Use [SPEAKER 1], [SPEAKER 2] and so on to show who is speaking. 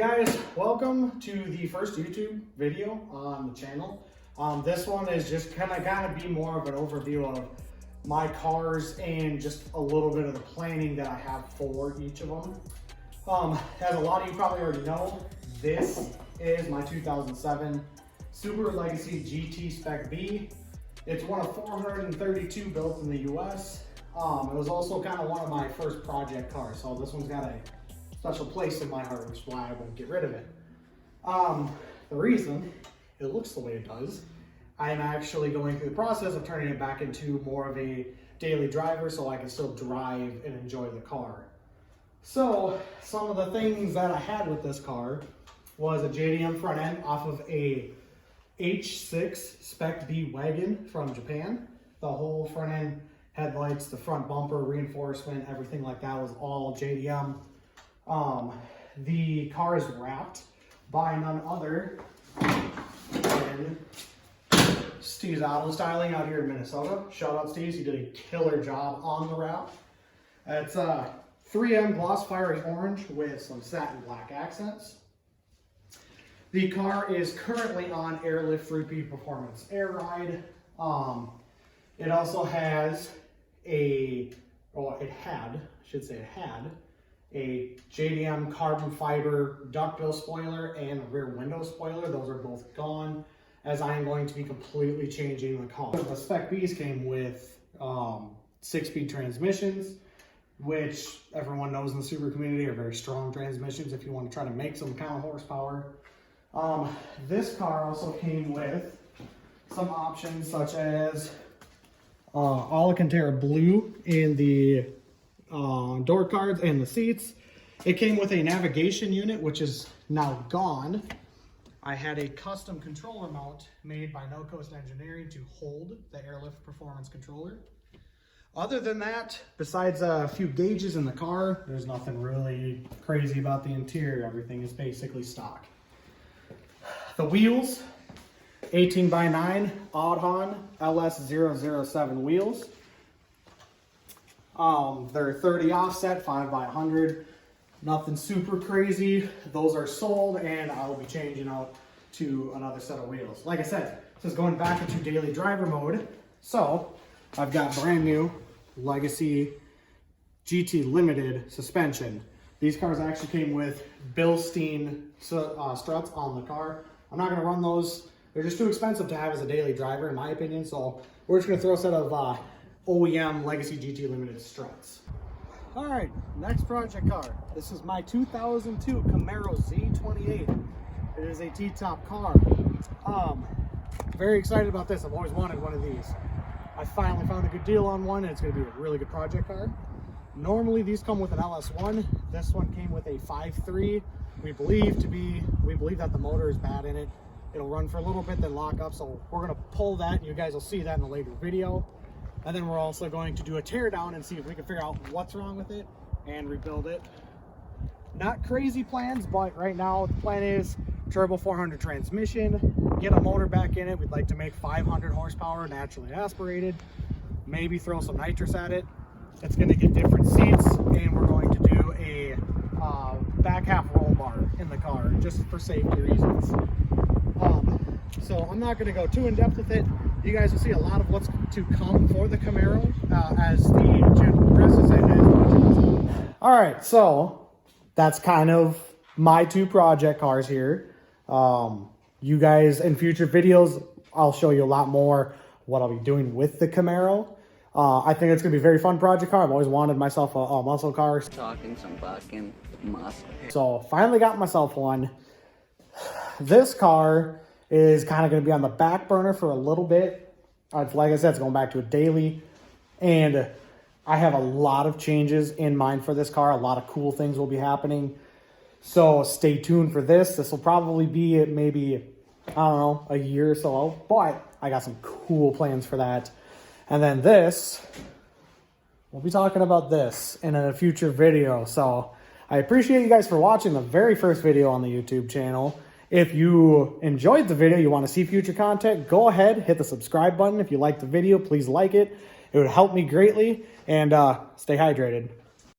[SPEAKER 1] guys, welcome to the first YouTube video on the channel. This one is just kind of gotta be more of an overview of my cars and just a little bit of the planning that I have for each of them. As a lot of you probably already know, this is my 2007 Subaru Legacy GT Spec B. It's one of 432 built in the US. It was also kind of one of my first project cars, so this one's got a special place in my heart, which is why I won't get rid of it. The reason it looks the way it does, I am actually going through the process of turning it back into more of a daily driver so I can still drive and enjoy the car. So some of the things that I had with this car was a JDM front end off of a H6 Spec B wagon from Japan. The whole front end headlights, the front bumper, reinforcement, everything like that was all JDM. The car is wrapped by none other than Steve's Auto Styling out here in Minnesota. Shout out Steve, he did a killer job on the wrap. It's 3M gloss fiery orange with some satin black accents. The car is currently on Airlift 3P Performance Air Ride. It also has it had a JDM carbon fiber duckbill spoiler and rear window spoiler. Those are both gone, as I am going to be completely changing the car. The Spec Bs came with 6-speed transmissions, which everyone knows in the Subaru community are very strong transmissions if you want to try to make some kind of horsepower. This car also came with some options such as Alcantara blue in the door cards and the seats. It came with a navigation unit, which is now gone. I had a custom controller mount made by No Coast Engineering to hold the Airlift Performance controller. Other than that, besides a few gauges in the car, there's nothing really crazy about the interior. Everything is basically stock. The wheels, 18x9 Audhon LS007 wheels. They're 30 offset, 5x100. Nothing super crazy. Those are sold, and I will be changing out to another set of wheels. Like I said, this is going back into daily driver mode. So I've got brand new Legacy GT Limited suspension. These cars actually came with Bilstein struts on the car. I'm not going to run those. They're just too expensive to have as a daily driver, in my opinion. So we're just going to throw a set of OEM Legacy GT Limited struts. All right, next project car. This is my 2002 Camaro Z28. It is a T-top car. Very excited about this. I've always wanted one of these. I finally found a good deal on one, and it's going to be a really good project car. Normally these come with an LS1. This one came with a 5.3. We believe that the motor is bad in it. It'll run for a little bit, then lock up. So we're going to pull that, and you guys will see that in a later video. And then we're also going to do a tear down and see if we can figure out what's wrong with it and rebuild it. Not crazy plans, but right now the plan is turbo 400 transmission, get a motor back in it. We'd like to make 500 horsepower naturally aspirated, maybe throw some nitrous at it. It's going to get different seats, and we're going to do a back half roll bar in the car just for safety reasons. So I'm not going to go too in depth with it. You guys will see a lot of what's to come for the Camaro as the channel progresses. All right, so that's kind of my two project cars here. You guys, in future videos, I'll show you a lot more what I'll be doing with the Camaro. I think it's going to be a very fun project car. I've always wanted myself a muscle car.
[SPEAKER 2] Talking some fucking muscle.
[SPEAKER 1] So finally got myself one. This car is kind of going to be on the back burner for a little bit. Like I said, it's going back to a daily. And I have a lot of changes in mind for this car. A lot of cool things will be happening. So stay tuned for this. This will probably be maybe, I don't know, a year or so. But I got some cool plans for that. And then this, we'll be talking about this in a future video. So I appreciate you guys for watching the very first video on the YouTube channel. If you enjoyed the video, you want to see future content, go ahead, hit the subscribe button. If you liked the video, please like it. It would help me greatly. And stay hydrated.